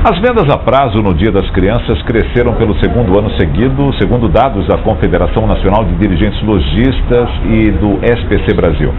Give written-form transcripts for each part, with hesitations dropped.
As vendas a prazo no Dia das Crianças cresceram pelo segundo ano seguido, segundo dados da Confederação Nacional de Dirigentes Lojistas e do SPC Brasil.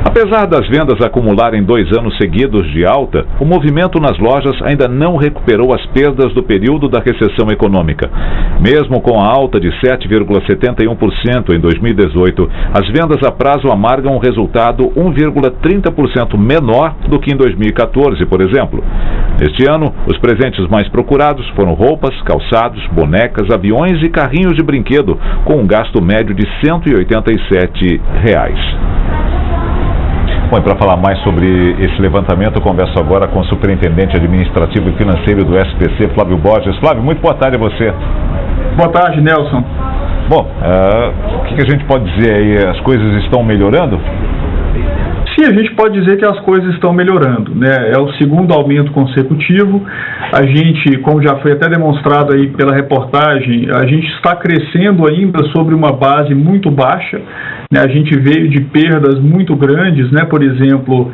Apesar das vendas acumularem 2 anos seguidos de alta, o movimento nas lojas ainda não recuperou as perdas do período da recessão econômica. Mesmo com a alta de 7,71% em 2018, as vendas a prazo amargam um resultado 1,30% menor do que em 2014, por exemplo. Neste ano, os presentes mais procurados foram roupas, calçados, bonecas, aviões e carrinhos de brinquedo, com um gasto médio de R$ 187. Bom, e para falar mais sobre esse levantamento, eu converso agora com o superintendente administrativo e financeiro do SPC, Flávio Borges. Flávio, muito boa tarde a você. Boa tarde, Nelson. Bom, o que a gente pode dizer aí? As coisas estão melhorando? Sim, a gente pode dizer que as coisas estão melhorando, né? É o segundo aumento consecutivo. A gente, como já foi até demonstrado aí pela reportagem, a gente está crescendo ainda sobre uma base muito baixa, né? A gente veio de perdas muito grandes, né? Por exemplo,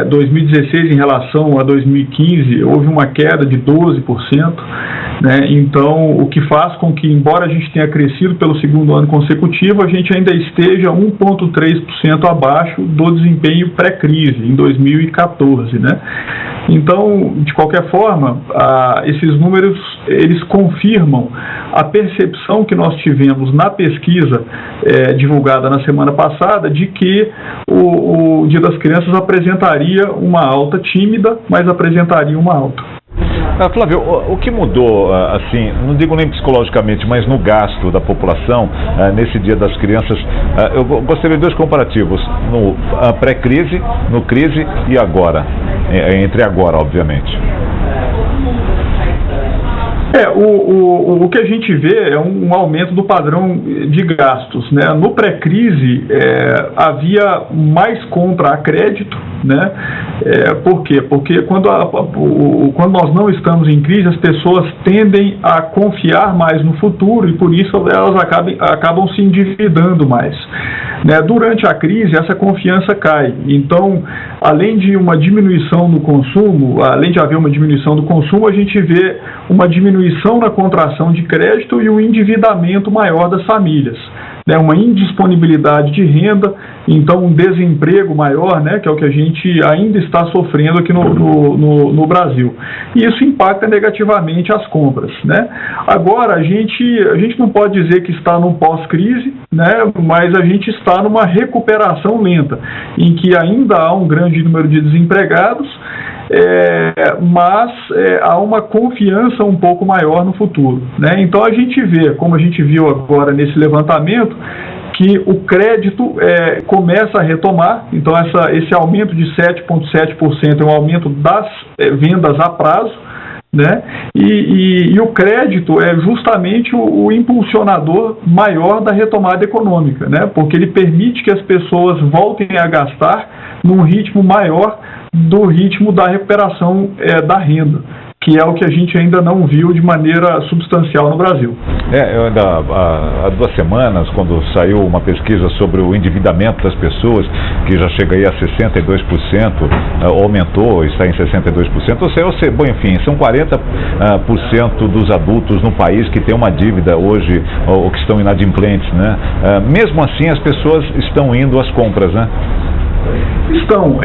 2016 em relação a 2015 houve uma queda de 12%, né? Então, o que faz com que, embora a gente tenha crescido pelo segundo ano consecutivo, a gente ainda esteja 1,3% abaixo do desempenho pré-crise, em 2014, né? Então, de qualquer forma, esses números, eles confirmam a percepção que nós tivemos na pesquisa divulgada na semana passada, de que o Dia das Crianças apresentaria uma alta tímida, mas apresentaria uma alta. Flávio, o que mudou, assim, não digo nem psicologicamente, mas no gasto da população nesse Dia das Crianças? Eu gostaria de 2 comparativos, no pré-crise, no crise e agora, entre agora, obviamente. O que a gente vê é um aumento do padrão de gastos, né? No pré-crise havia mais compra a crédito, né? Por quê? Porque quando nós não estamos em crise, as pessoas tendem a confiar mais no futuro e por isso elas acabam se endividando mais, né? Durante a crise, essa confiança cai. Então, além de uma diminuição no consumo, além de haver uma diminuição do consumo, a gente vê uma diminuição na contração de crédito e um endividamento maior das famílias, né? Uma indisponibilidade de renda, então um desemprego maior, né? Que é o que a gente ainda está sofrendo aqui no Brasil. E isso impacta negativamente as compras, né? Agora, a gente não pode dizer que está num pós-crise, né? Mas a gente está numa recuperação lenta, em que ainda há um grande número de desempregados, mas há uma confiança um pouco maior no futuro, né? Então a gente vê, como a gente viu agora nesse levantamento, que o crédito começa a retomar. Então esse aumento de 7,7% é um aumento das vendas a prazo, né? E o crédito é justamente o impulsionador maior da retomada econômica, né? Porque ele permite que as pessoas voltem a gastar num ritmo maior do ritmo da recuperação da renda, que é o que a gente ainda não viu de maneira substancial no Brasil. Eu ainda, há 2 semanas, quando saiu uma pesquisa sobre o endividamento das pessoas, que já chega aí a 62%, aumentou, está em 62%, bom, enfim, são 40% dos adultos no país que têm uma dívida hoje, ou que estão inadimplentes, né? Mesmo assim, as pessoas estão indo às compras, né? Estão,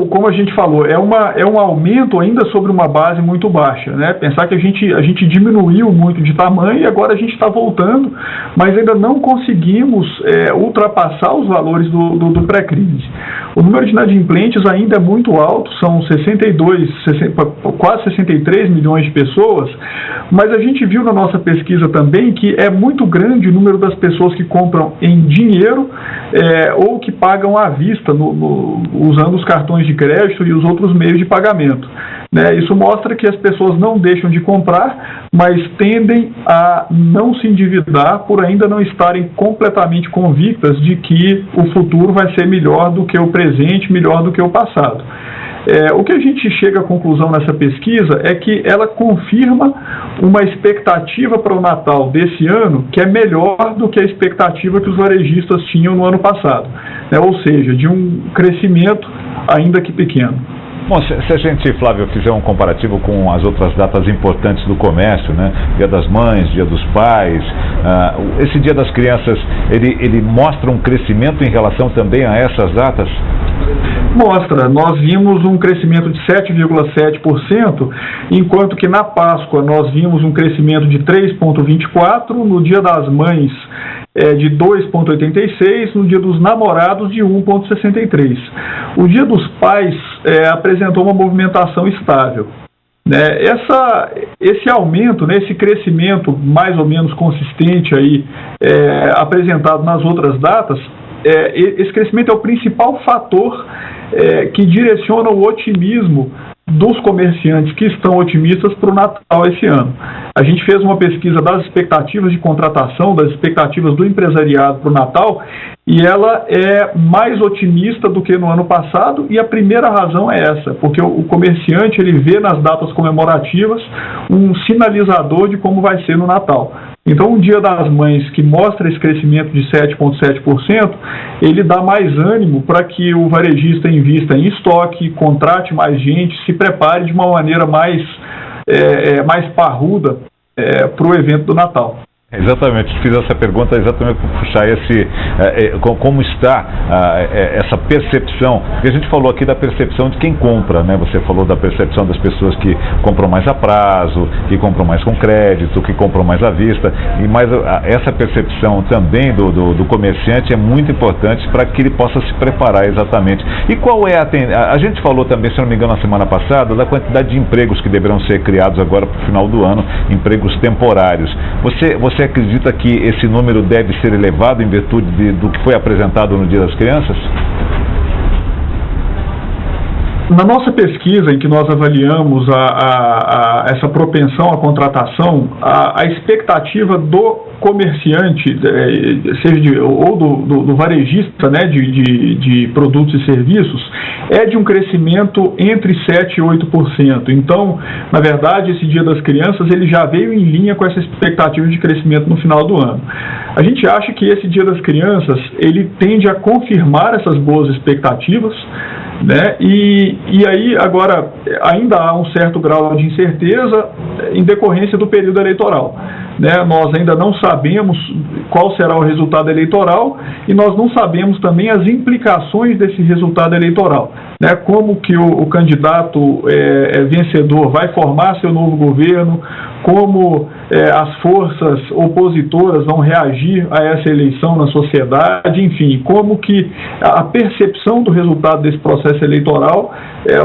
como a gente falou, é um aumento ainda sobre uma base muito baixa, né? Pensar que a gente diminuiu muito de tamanho e agora a gente está voltando, mas ainda não conseguimos ultrapassar os valores do pré-crise. O número de inadimplentes ainda é muito alto, são quase 63 milhões de pessoas, mas a gente viu na nossa pesquisa também que é muito grande o número das pessoas que compram em dinheiro ou que pagam à vista, usando os cartões de crédito e os outros meios de pagamento, né? Isso mostra que as pessoas não deixam de comprar, mas tendem a não se endividar por ainda não estarem completamente convictas de que o futuro vai ser melhor do que o presente, melhor do que o passado. O que a gente chega à conclusão nessa pesquisa é que ela confirma uma expectativa para o Natal desse ano que é melhor do que a expectativa que os varejistas tinham no ano passado, né? Ou seja, de um crescimento ainda que pequeno. Bom, se a gente, Flávio, fizer um comparativo com as outras datas importantes do comércio, né? Dia das Mães, Dia dos Pais, esse Dia das Crianças, ele mostra um crescimento em relação também a essas datas? Mostra, nós vimos um crescimento de 7,7%, enquanto que na Páscoa nós vimos um crescimento de 3,24%, no Dia das Mães de 2,86%, no Dia dos Namorados de 1,63%. O Dia dos Pais apresentou uma movimentação estável. Esse aumento, esse crescimento mais ou menos consistente aí, apresentado nas outras datas, esse crescimento é o principal fator que direciona o otimismo dos comerciantes que estão otimistas para o Natal esse ano. A gente fez uma pesquisa das expectativas de contratação, das expectativas do empresariado para o Natal, e ela é mais otimista do que no ano passado, e a primeira razão é essa, porque o comerciante ele vê nas datas comemorativas um sinalizador de como vai ser no Natal. Então, o Dia das Mães, que mostra esse crescimento de 7,7%, ele dá mais ânimo para que o varejista invista em estoque, contrate mais gente, se prepare de uma maneira mais parruda para o evento do Natal. Exatamente, fiz essa pergunta exatamente para puxar como está essa percepção, porque a gente falou aqui da percepção de quem compra, né? Você falou da percepção das pessoas que compram mais a prazo, que compram mais com crédito, que compram mais à vista, e essa percepção também do comerciante é muito importante para que ele possa se preparar exatamente. E qual é a gente falou também, se não me engano, na semana passada, da quantidade de empregos que deverão ser criados agora para o final do ano, empregos temporários. Você acredita que esse número deve ser elevado em virtude do que foi apresentado no Dia das Crianças? Na nossa pesquisa, em que nós avaliamos essa propensão à contratação, a expectativa do comerciante, seja ou do varejista, né, de produtos e serviços, é de um crescimento entre 7% e 8%. Então, na verdade, esse Dia das Crianças ele já veio em linha com essa expectativa de crescimento no final do ano. A gente acha que esse Dia das Crianças ele tende a confirmar essas boas expectativas, né? E aí, agora, ainda há um certo grau de incerteza em decorrência do período eleitoral. Né? Nós ainda não sabemos qual será o resultado eleitoral e nós não sabemos também as implicações desse resultado eleitoral. Né? Como que o candidato vencedor vai formar seu novo governo, como as forças opositoras vão reagir a essa eleição na sociedade, enfim, como que a percepção do resultado desse processo eleitoral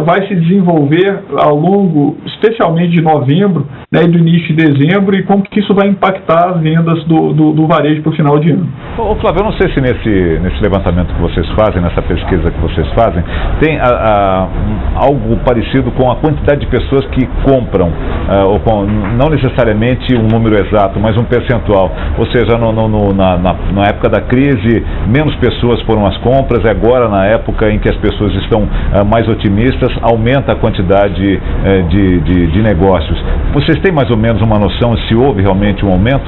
vai se desenvolver ao longo, especialmente de novembro, né, e do início de dezembro, e como que isso vai impactar as vendas do varejo para o final de ano. Ô Flávio, eu não sei se nesse levantamento que vocês fazem, nessa pesquisa que vocês fazem, tem algo parecido com a quantidade de pessoas que compram, não necessariamente um número exato, mas um percentual. Ou seja, na época da crise, menos pessoas foram às compras, agora na época em que as pessoas estão mais otimistas, aumenta a quantidade de negócios. Vocês têm mais ou menos uma noção se houve realmente um aumento?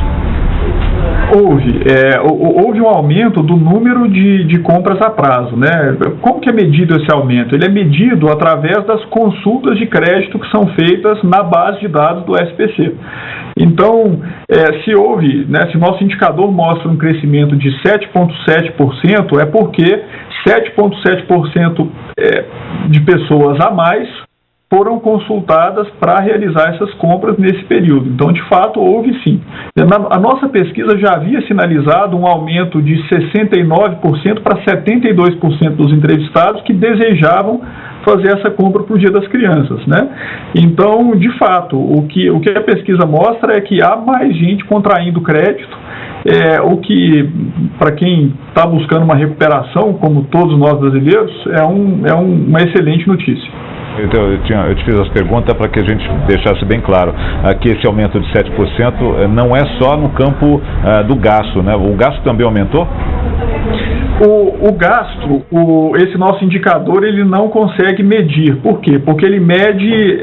Houve um aumento do número de compras a prazo, né? Como que é medido esse aumento? Ele é medido através das consultas de crédito que são feitas na base de dados do SPC. Então, se nosso indicador mostra um crescimento de 7,7%, é porque 7,7% de pessoas a mais foram consultadas para realizar essas compras nesse período. Então, de fato, houve sim. A nossa pesquisa já havia sinalizado um aumento de 69% para 72% dos entrevistados que desejavam fazer essa compra para o Dia das Crianças, né? Então, de fato, o que a pesquisa mostra é que há mais gente contraindo crédito, o que, para quem está buscando uma recuperação, como todos nós brasileiros, é uma excelente notícia. Eu te fiz as perguntas para que a gente deixasse bem claro que esse aumento de 7% não é só no campo do gasto, né? O gasto também aumentou? O gasto, esse nosso indicador, ele não consegue medir. Por quê? Porque ele mede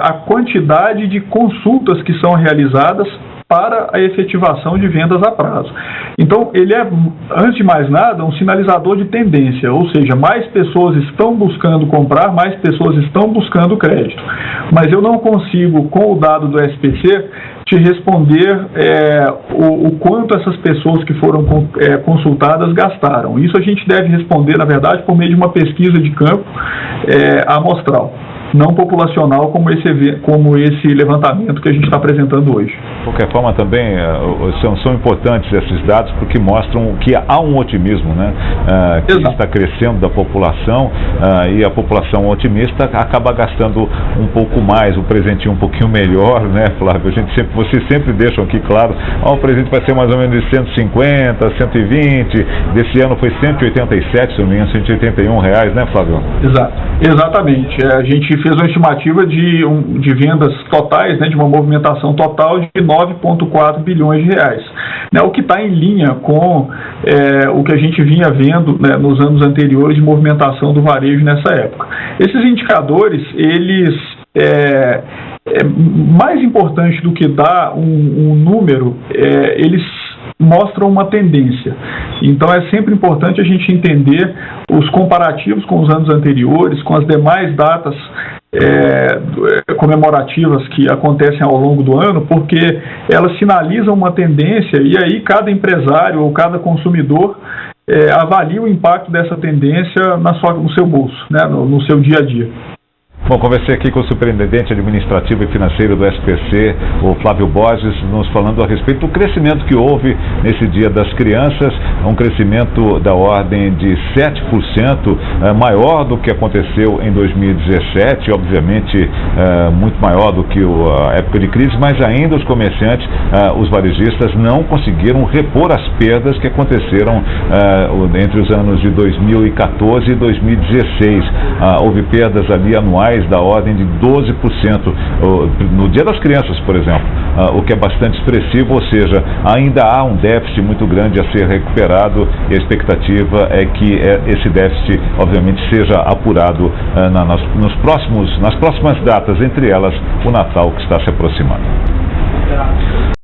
a quantidade de consultas que são realizadas para a efetivação de vendas a prazo. Então, ele é, antes de mais nada, um sinalizador de tendência, ou seja, mais pessoas estão buscando comprar, mais pessoas estão buscando crédito. Mas eu não consigo, com o dado do SPC, te responder o quanto essas pessoas que foram consultadas gastaram. Isso a gente deve responder, na verdade, por meio de uma pesquisa de campo amostral, não populacional como esse levantamento que a gente está apresentando hoje. De qualquer forma, também são importantes esses dados porque mostram que há um otimismo, né, que está crescendo da população, e a população otimista acaba gastando um pouco mais, o presentinho um pouquinho melhor, né, Flávio? Vocês sempre deixam aqui claro, o presente vai ser mais ou menos de 150, 120, desse ano foi 187, se não me engano, 181 reais, né, Flávio? Exatamente. A gente fez uma estimativa de vendas totais, né, de uma movimentação total de 9,4 bilhões de reais, né, o que está em linha com o que a gente vinha vendo, né, nos anos anteriores de movimentação do varejo nessa época. Esses indicadores, eles mais importante do que dar um número, eles mostram uma tendência. Então é sempre importante a gente entender os comparativos com os anos anteriores, com as demais datas comemorativas que acontecem ao longo do ano, porque elas sinalizam uma tendência e aí cada empresário ou cada consumidor avalia o impacto dessa tendência no seu bolso, né, no seu dia a dia. Bom, conversei aqui com o superintendente administrativo e financeiro do SPC, o Flávio Borges, nos falando a respeito do crescimento que houve nesse Dia das Crianças, um crescimento da ordem de 7%, maior do que aconteceu em 2017, obviamente muito maior do que a época de crise, mas ainda os comerciantes, os varejistas, não conseguiram repor as perdas que aconteceram entre os anos de 2014 e 2016. Houve perdas ali anuais da ordem de 12% no Dia das Crianças, por exemplo, o que é bastante expressivo, ou seja, ainda há um déficit muito grande a ser recuperado e a expectativa é que esse déficit, obviamente, seja apurado nas próximas datas, entre elas o Natal que está se aproximando.